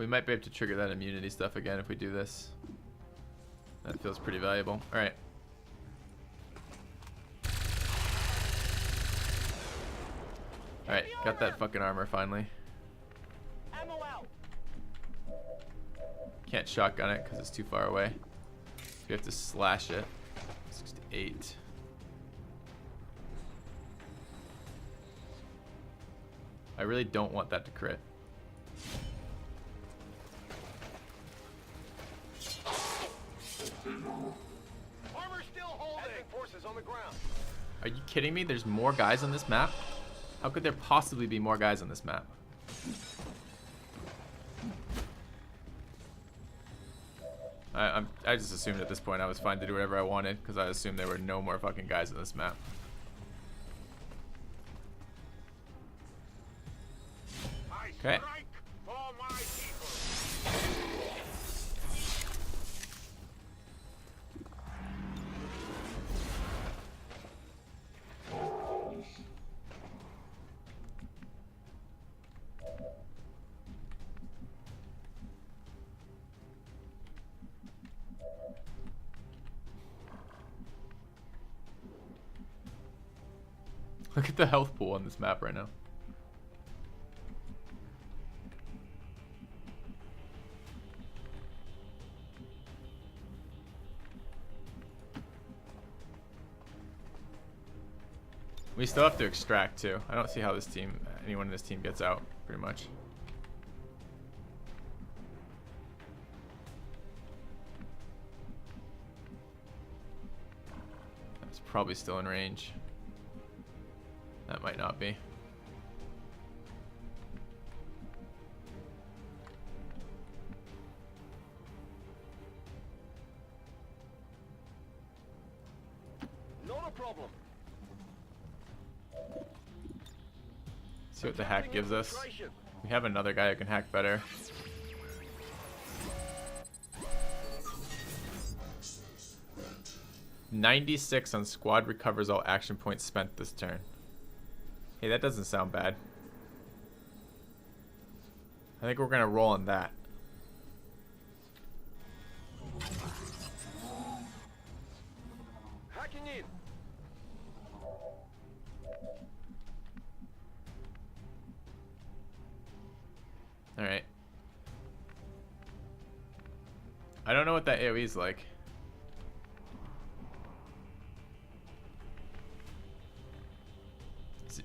We might be able to trigger that immunity stuff again if we do this. That feels pretty valuable. Alright. Alright, got that fucking armor finally. Can't shotgun it because it's too far away. So we have to slash it. 68. I really don't want that to crit. Armor still holding. Forces on the ground. Are you kidding me? There's more guys on this map? How could there possibly be more guys on this map? I just assumed at this point I was fine to do whatever I wanted because I assumed there were no more fucking guys on this map. Okay. Look at the health pool on this map right now. We still have to extract too. I don't see how this team, anyone in this team gets out, pretty much. That's probably still in range. That might not be. Not a problem. See what the hack gives us. We have another guy who can hack better. $96 on squad recovers all action points spent this turn. Hey, that doesn't sound bad. I think we're gonna roll on that. Hacking in. All right. I don't know what that AoE is like.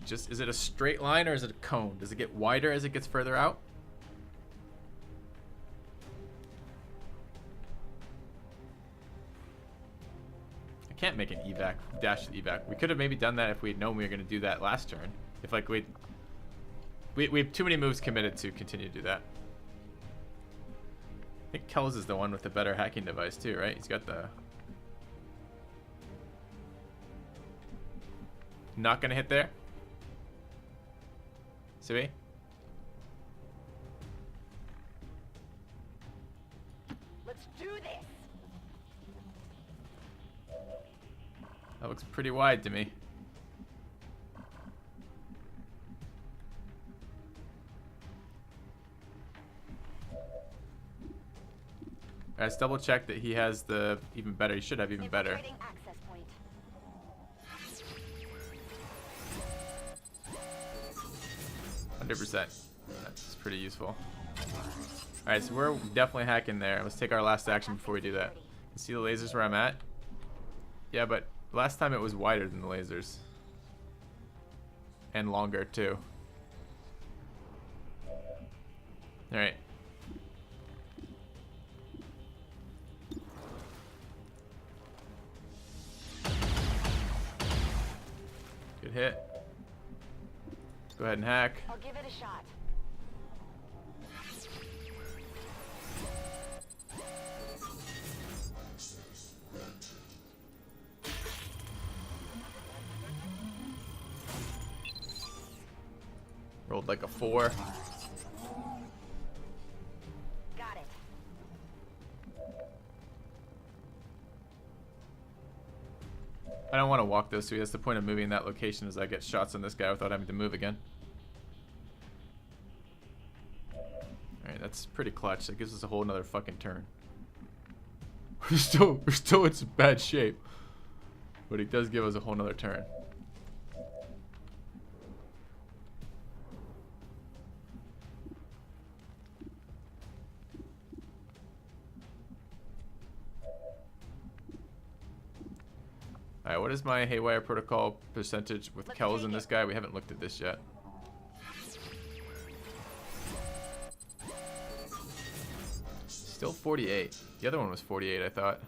Is it a straight line or is it a cone? Does it get wider as it gets further out? I can't make an evac, dash evac. We could have maybe done that if we had known we were going to do that last turn. If like we have too many moves committed to continue to do that. I think Kells is the one with the better hacking device too, right? He's got the... Not going to hit there? See? Let's do this. That looks pretty wide to me. Alright, let's double check that he has the even better. He should have even better. Access point. 100%. That's pretty useful. Alright, so we're definitely hacking there. Let's take our last action before we do that. See the lasers where I'm at? Yeah, but last time it was wider than the lasers. And longer too. Alright. Good hit. Let's go ahead and hack. I'll give it a shot. Rolled like a 4. Got it. I don't want to walk those, so that's the point of moving that location is I get shots on this guy without having to move again. Alright, that's pretty clutch. That gives us a whole nother fucking turn. We're still in some bad shape. But it does give us a whole nother turn. Alright, what is my Haywire Protocol percentage with Kells and this guy? We haven't looked at this yet. Still 48. The other one was 48, I thought.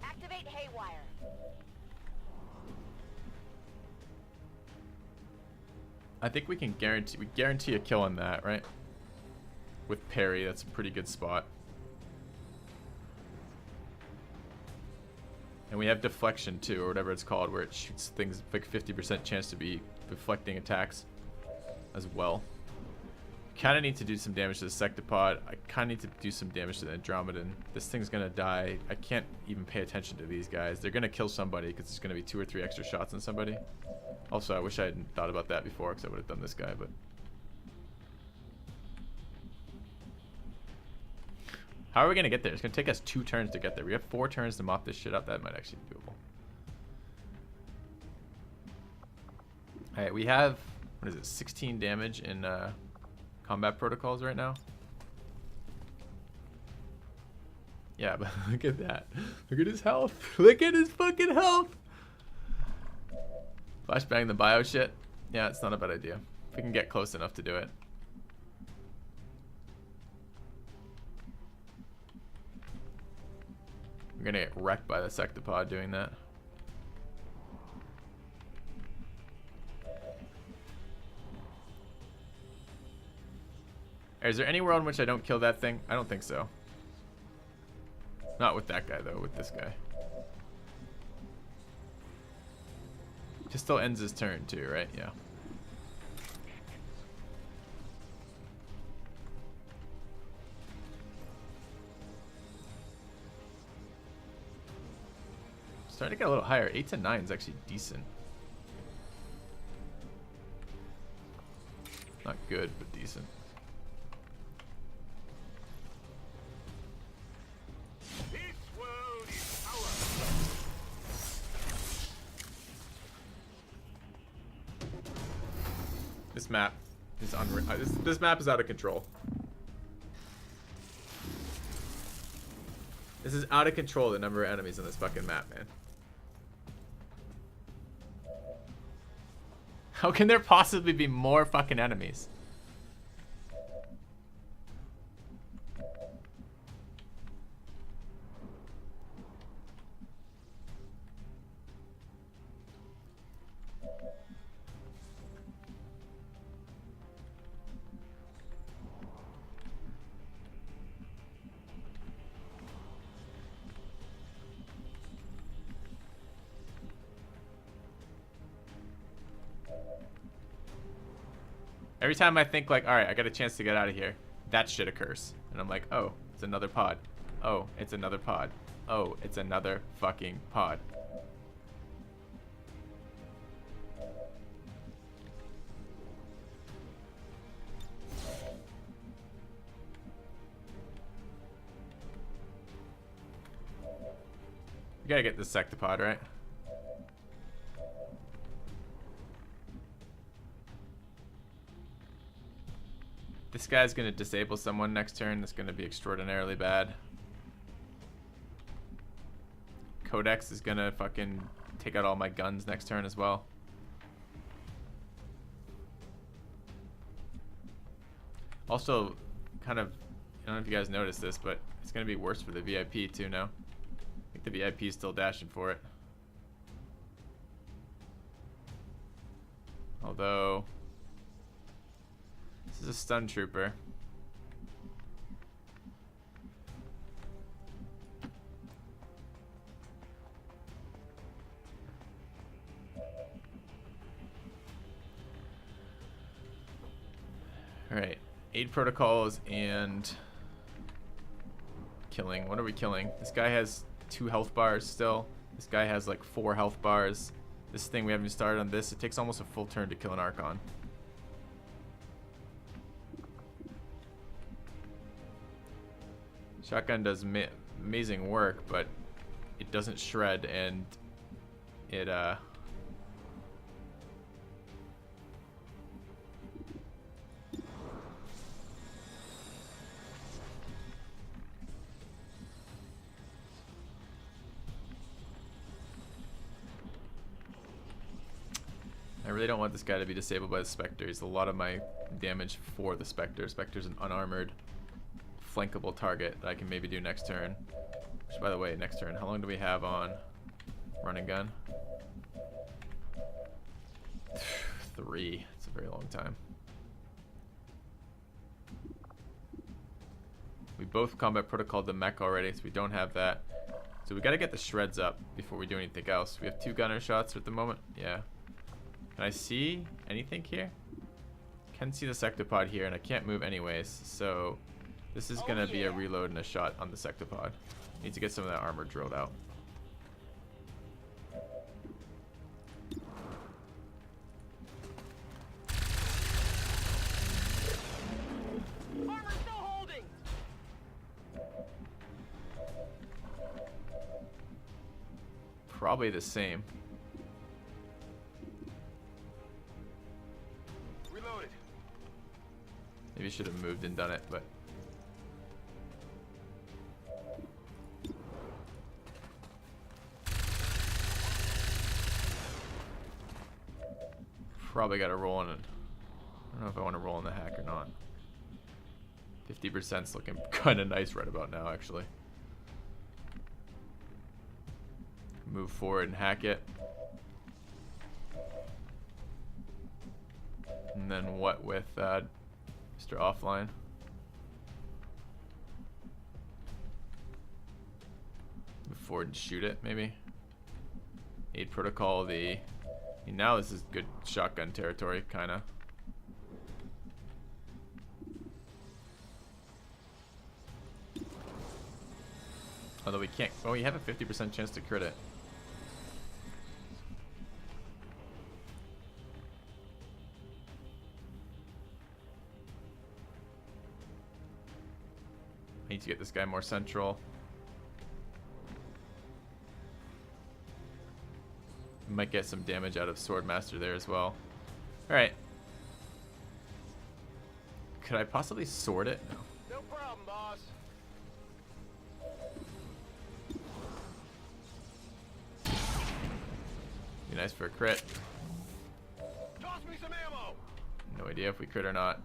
Activate Haywire. I think we can guarantee a kill on that, right? With parry, that's a pretty good spot. And we have deflection too, or whatever it's called, where it shoots things like 50% chance to be deflecting attacks as well. Kind of need to do some damage to the Sectopod. I kind of need to do some damage to the Andromedan. This thing's gonna die. I can't even pay attention to these guys. They're gonna kill somebody because there's gonna be 2 or 3 extra shots on somebody. Also, I wish I hadn't thought about that before because I would have done this guy, but. How are we gonna get there? It's gonna take us 2 turns to get there. We have 4 turns to mop this shit up. That might actually be doable. Alright, we have, what is it, 16 damage in combat protocols right now. Yeah, but look at that. Look at his health. Look at his fucking health. Flashbang the bio shit. Yeah, it's not a bad idea. If we can get close enough to do it. We're gonna get wrecked by the Sectopod doing that. Is there any world in which I don't kill that thing? I don't think so. Not with that guy though, with this guy. Just still ends his turn too, right? Yeah. Starting to get a little higher. 8 to 9 is actually decent. Not good, but decent. This world is ours. This map is unreal. This map is out of control. This is out of control, the number of enemies on this fucking map, man. How can there possibly be more fucking enemies? Every time I think like, all right, I got a chance to get out of here, that shit occurs. And I'm like, oh, it's another pod. Oh, it's another pod. Oh, it's another fucking pod. We gotta get this Sectopod, right? This guy's gonna disable someone next turn. That's gonna be extraordinarily bad. Codex is gonna fucking take out all my guns next turn as well. Also, kind of, I don't know if you guys noticed this, but it's gonna be worse for the VIP too now. I think the VIP is still dashing for it. Although, this is a stun trooper. Alright, 8 protocols and killing. What are we killing? This guy has 2 health bars still. This guy has like 4 health bars. This thing we haven't even started on this. It takes almost a full turn to kill an Archon. Shotgun does amazing work, but it doesn't shred, and it I really don't want this guy to be disabled by the Spectre. He's a lot of my damage for the Spectre. Spectre's an unarmored, flankable target that I can maybe do next turn. Which, by the way, next turn, how long do we have on run and gun? 3. It's a very long time. We both combat protocol the mech already, so we don't have that. So we gotta get the shreds up before we do anything else. We have 2 gunner shots at the moment. Yeah. Can I see anything here? Can see the sectopod here, and I can't move anyways. So this is gonna be a reload and a shot on the sectopod. Need to get some of that armor drilled out. Armor still holding. Probably the same. Reloaded. Maybe should have moved and done it, but probably got to roll in it. I don't know if I want to roll in the hack or not. 50%'s looking kind of nice right about now, actually. Move forward and hack it. And then what with Mr. Offline? Move forward and shoot it, maybe. Aid protocol, now this is good shotgun territory, kinda. Although we can't, oh, you have a 50% chance to crit it. I need to get this guy more central. Might get some damage out of Swordmaster there as well. Alright. Could I possibly sword it? No problem, boss. Be nice for a crit. Toss me some ammo. No idea if we crit or not.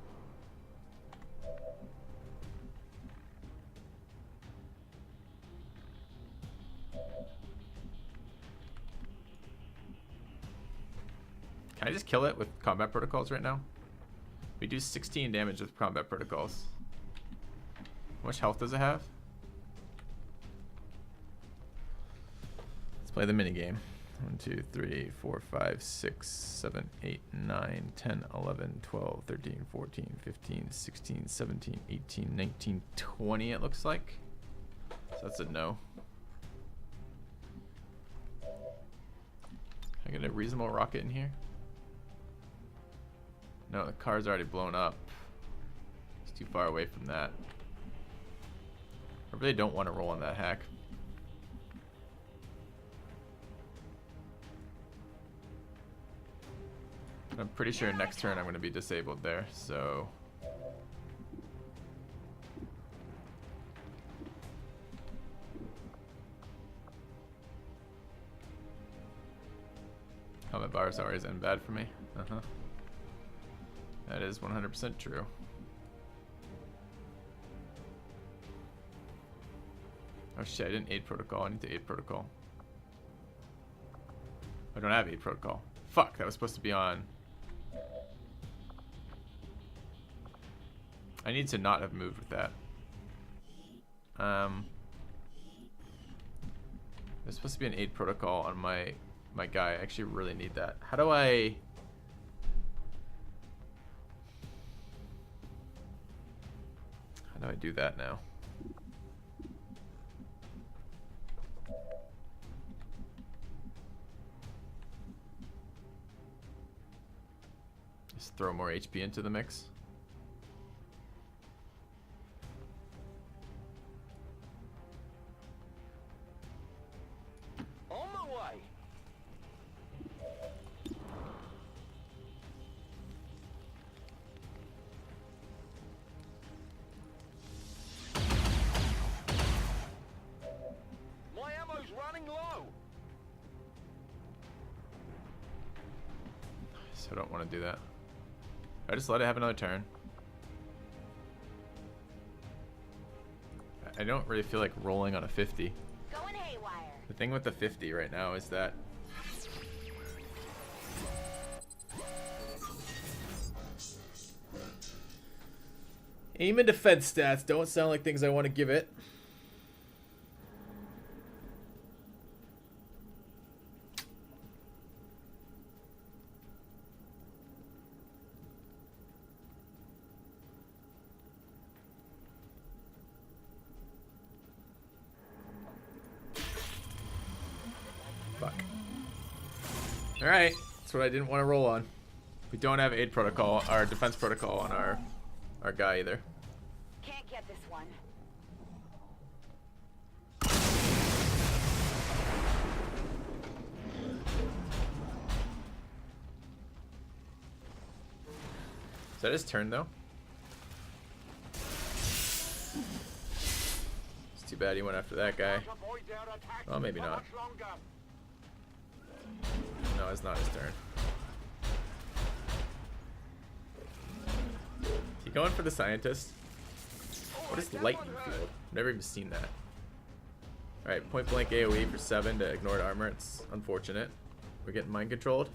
Can I just kill it with combat protocols right now? We do 16 damage with combat protocols. How much health does it have? Let's play the minigame. 1, 2, 3, 4, 5, 6, 7, 8, 9, 10, 11, 12, 13, 14, 15, 16, 17, 18, 19, 20 it looks like. So that's a no. Can I get a reasonable rocket in here? No, the car's already blown up. It's too far away from that. I really don't want to roll on that hack. I'm pretty sure next turn I'm going to be disabled there, so... Helmet bars always end bad for me. Uh-huh. That is 100% true. Oh shit, I didn't aid protocol. I need to aid protocol. I don't have aid protocol. Fuck, that was supposed to be on. I need to not have moved with that. There's supposed to be an aid protocol on my guy. I actually really need that. How do I... How do I do that now? Just throw more HP into the mix. so I don't want to do that. I just let it have another turn. I don't really feel like rolling on a 50. Going haywire. The thing with the 50 right now is that aim and defense stats don't sound like things I want to give it. Fuck. Alright, that's what I didn't want to roll on. We don't have aid protocol, our defense protocol on our guy either. Can't get this one. Is that his turn though? It's too bad he went after that guy. Well, maybe not. No, it's not his turn. Is he going for the scientist? What is lightning field? I've never even seen that. Alright, point blank AoE for 7 to ignored armor. It's unfortunate. We're getting mind controlled.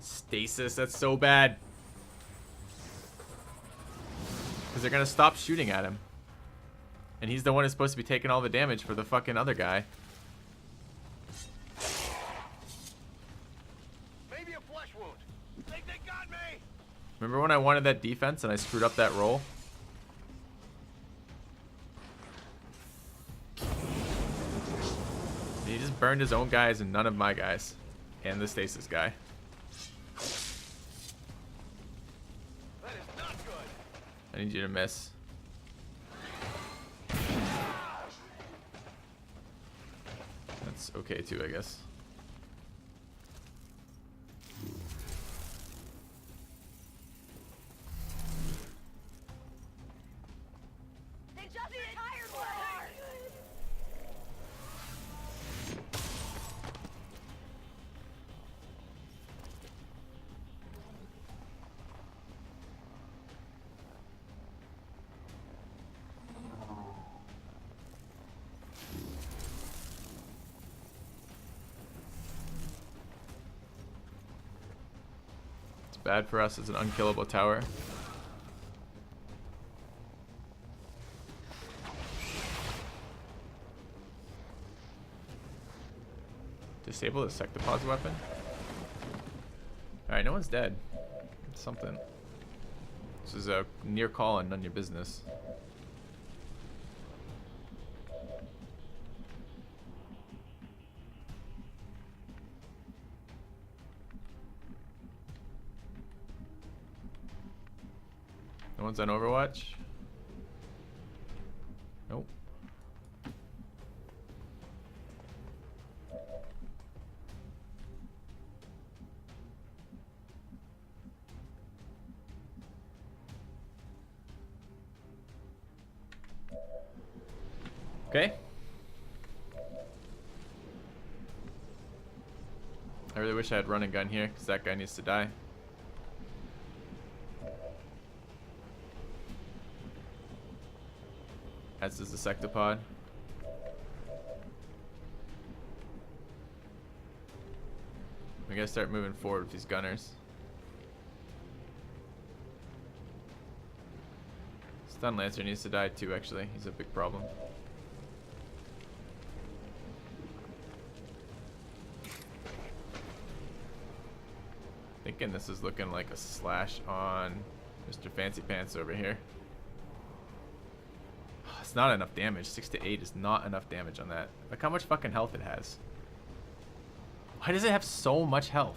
Stasis, that's so bad. Because they're going to stop shooting at him. And he's the one who's supposed to be taking all the damage for the fucking other guy. Maybe a flesh wound. Think they got me. Remember when I wanted that defense and I screwed up that roll? He just burned his own guys and none of my guys. And the stasis guy. That is not good. I need you to miss. That's okay too, I guess. They just retired one. It's bad for us as an unkillable tower. Disable the sectopod's weapon. Alright, no one's dead. It's something. This is a near call and none your business. No one's on Overwatch? Nope. Okay. I really wish I had run and gun here, because that guy needs to die. As does the sectopod. We gotta start moving forward with these gunners. Stun Lancer needs to die too, actually. He's a big problem. Thinking this is looking like a slash on Mr. Fancy Pants over here. It's not enough damage. 6 to 8 is not enough damage on that. Look how much fucking health it has. Why does it have so much health?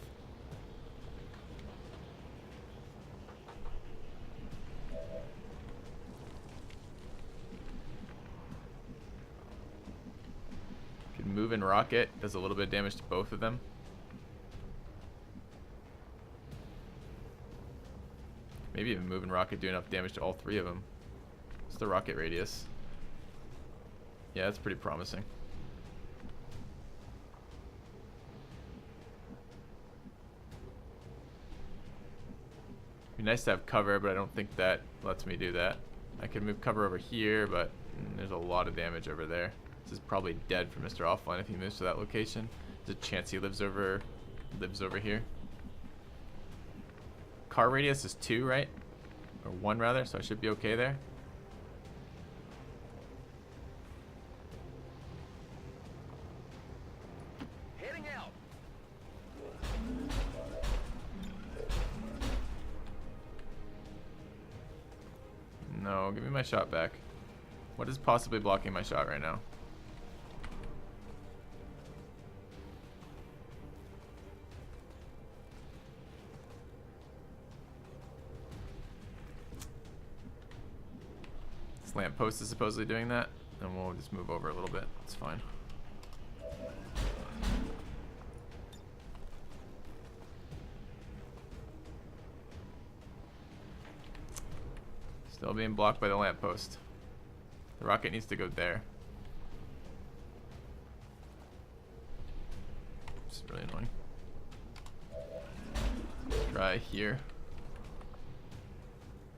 Could move and rocket. Does a little bit of damage to both of them. Maybe even move and rocket do enough damage to all 3 of them. What's the rocket radius? Yeah, that's pretty promising. Be nice to have cover, but I don't think that lets me do that. I could move cover over here, but there's a lot of damage over there. This is probably dead for Mr. Offline if he moves to that location. There's a chance he lives over here. Car radius is 2, right? Or 1 rather, so I should be okay there. Heading out. No, give me my shot back. What is possibly blocking my shot right now? This lamppost is supposedly doing that, and we'll just move over a little bit. It's fine. Still being blocked by the lamppost. The rocket needs to go there. This is really annoying. Try here.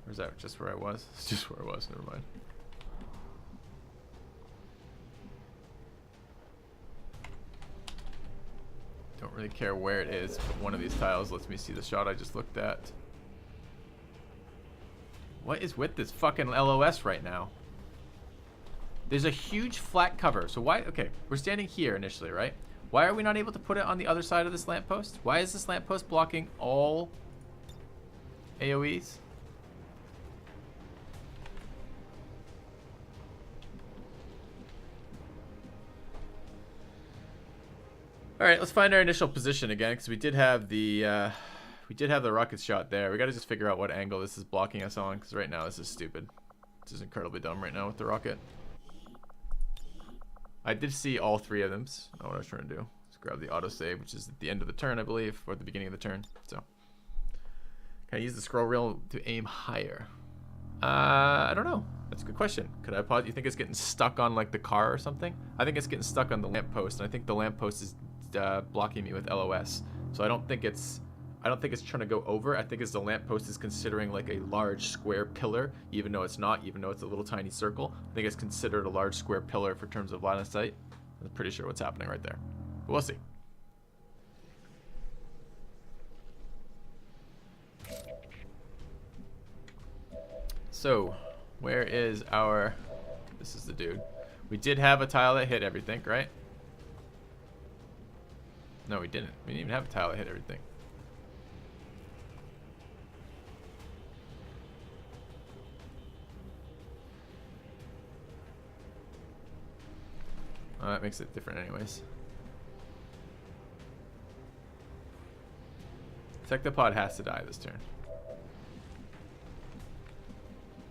Or is that just where I was? It's just where I was, never mind. Don't really care where it is, but one of these tiles lets me see the shot I just looked at. What is with this fucking LOS right now? There's a huge flat cover. So why? Okay, we're standing here initially, right? Why are we not able to put it on the other side of this lamppost? Why is this lamppost blocking all AoEs? All right, let's find our initial position again, because we did have the rocket shot there. We got to just figure out what angle this is blocking us on, because right now this is stupid. This is incredibly dumb right now with the rocket. I did see all 3 of them. I know what I was trying to do. Let's grab the autosave, which is at the end of the turn, I believe, or at the beginning of the turn. So, can I use the scroll wheel to aim higher? I don't know. That's a good question. Could I pause? You think it's getting stuck on like the car or something? I think it's getting stuck on the lamppost, and I think the lamppost is blocking me with LOS. So I don't think it's trying to go over. I think it's the lamppost is considering like a large square pillar, even though it's not, even though it's a little tiny circle. I think it's considered a large square pillar for terms of line of sight. I'm pretty sure what's happening right there. But we'll see. So, where is our... This is the dude. We did have a tile that hit everything, right? No, we didn't. We didn't even have a tile that hit everything. That makes it different anyways. Sectopod has to die this turn.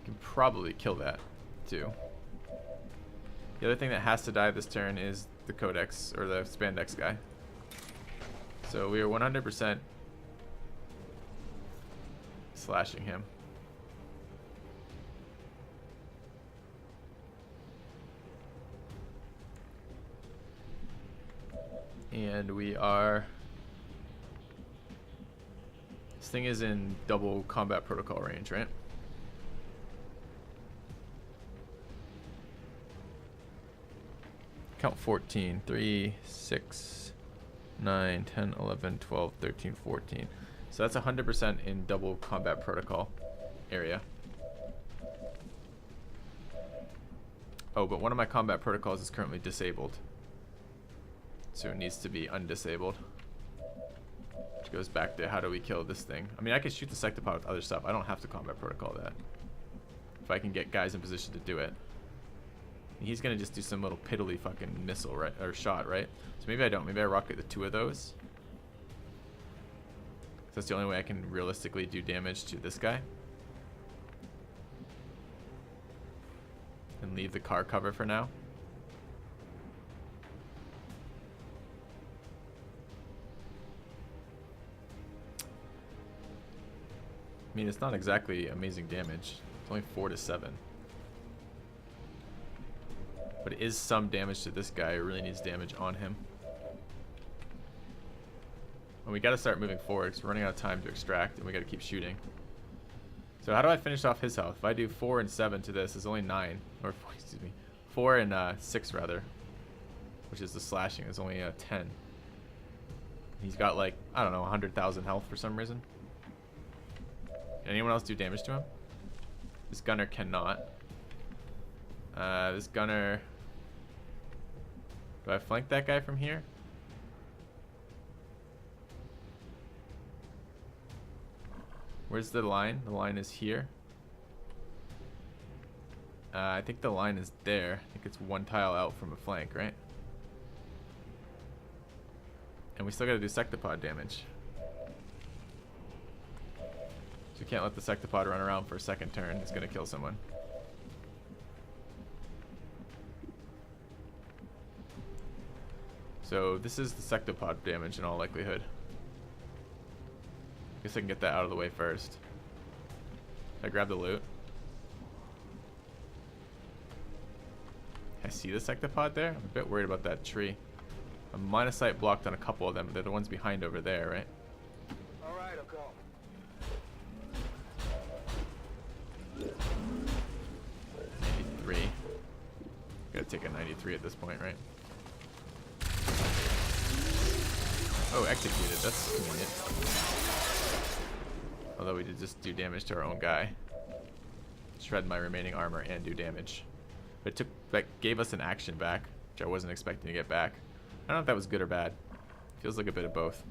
Can probably kill that too. The other thing that has to die this turn is the Codex, or the Spandex guy. So we are 100% slashing him. And we are... This thing is in double combat protocol range, right? Count 14. 3, 6, 9, 10, 11, 12, 13, 14. So that's 100% in double combat protocol area. Oh, but one of my combat protocols is currently disabled. So it needs to be undisabled. Which goes back to how do we kill this thing. I mean, I can shoot the sectopod with other stuff. I don't have to combat protocol that. If I can get guys in position to do it. He's gonna just do some little piddly fucking missile, right? Or shot, right? So maybe I don't. Maybe I rocket the 2 of those. That's the only way I can realistically do damage to this guy. And leave the car cover for now. I mean, it's not exactly amazing damage. It's only 4 to 7. But it is some damage to this guy. It really needs damage on him. And we got to start moving forward because we're running out of time to extract, and we got to keep shooting. So how do I finish off his health? If I do 4 and 7 to this, it's only 9. Or, excuse me, 4 and 6 rather. Which is the slashing. It's only 10. He's got like, I don't know, 100,000 health for some reason. Can anyone else do damage to him? This gunner cannot. This gunner... Do I flank that guy from here? Where's the line? The line is here. I think the line is there. I think it's one tile out from a flank, right? And we still gotta do sectopod damage. So we can't let the sectopod run around for a second turn. It's gonna kill someone. So this is the sectopod damage in all likelihood. Guess I can get that out of the way first. I grab the loot. I see the sectopod there. I'm a bit worried about that tree. I'm line of sight blocked on a couple of them, but they're the ones behind over there, right? Alright, I'll go. 93. Gotta take a 93 at this point, right? Oh, executed. That's convenient. Although we did just do damage to our own guy. Shred my remaining armor and do damage. But it took, that gave us an action back, which I wasn't expecting to get back. I don't know if that was good or bad. Feels like a bit of both.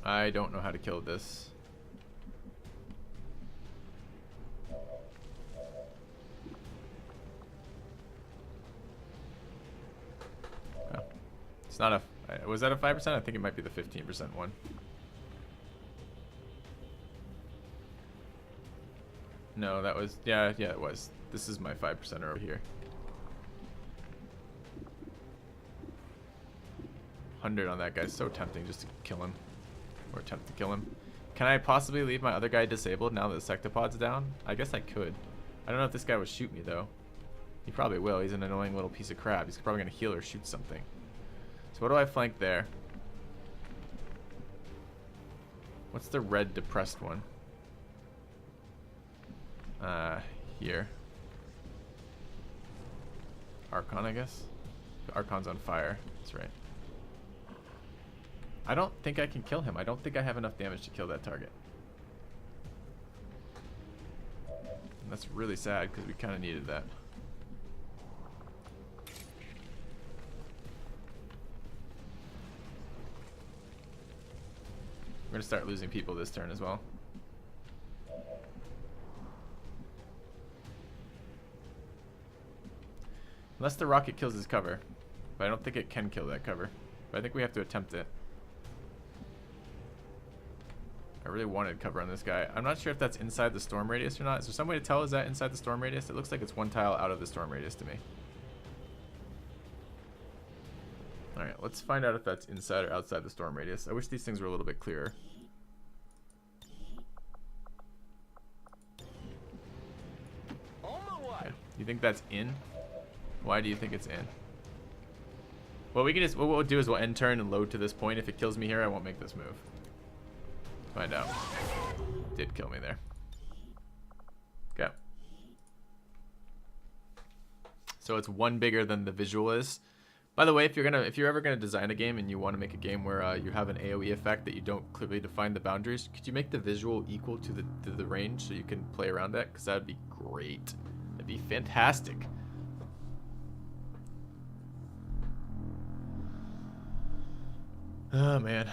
I don't know how to kill this. Oh. It's not a... Was that a 5%? I think it might be the 15% one. No, that was... Yeah, it was. This is my 5% over here. 100 on that guy. So tempting just to kill him. Or attempt to kill him. Can I possibly leave my other guy disabled now that the sectopod's down? I guess I could. I don't know if this guy would shoot me though. He probably will. He's an annoying little piece of crap. He's probably going to heal or shoot something. So what do I flank there? What's the red depressed one? Here. Archon, I guess? The Archon's on fire. That's right. I don't think I can kill him. I don't think I have enough damage to kill that target. And that's really sad because we kind of needed that. We're going to start losing people this turn as well. Unless the rocket kills his cover. But I don't think it can kill that cover. But I think we have to attempt it. I really wanted cover on this guy. I'm not sure if that's inside the storm radius or not. Is there some way to tell is that inside the storm radius? It looks like it's one tile out of the storm radius to me. Alright, let's find out if that's inside or outside the storm radius. I wish these things were a little bit clearer. Okay. You think that's in? Why do you think it's in? Well, we can just, what we'll do is we'll end turn and load to this point. If it kills me here, I won't make this move. Find out. Did kill me there. Okay. So it's one bigger than the visual is. By the way, if you're ever gonna design a game and you want to make a game where you have an AOE effect that you don't clearly define the boundaries, could you make the visual equal to the range so you can play around that? Because that would be great. That'd be fantastic. Oh man,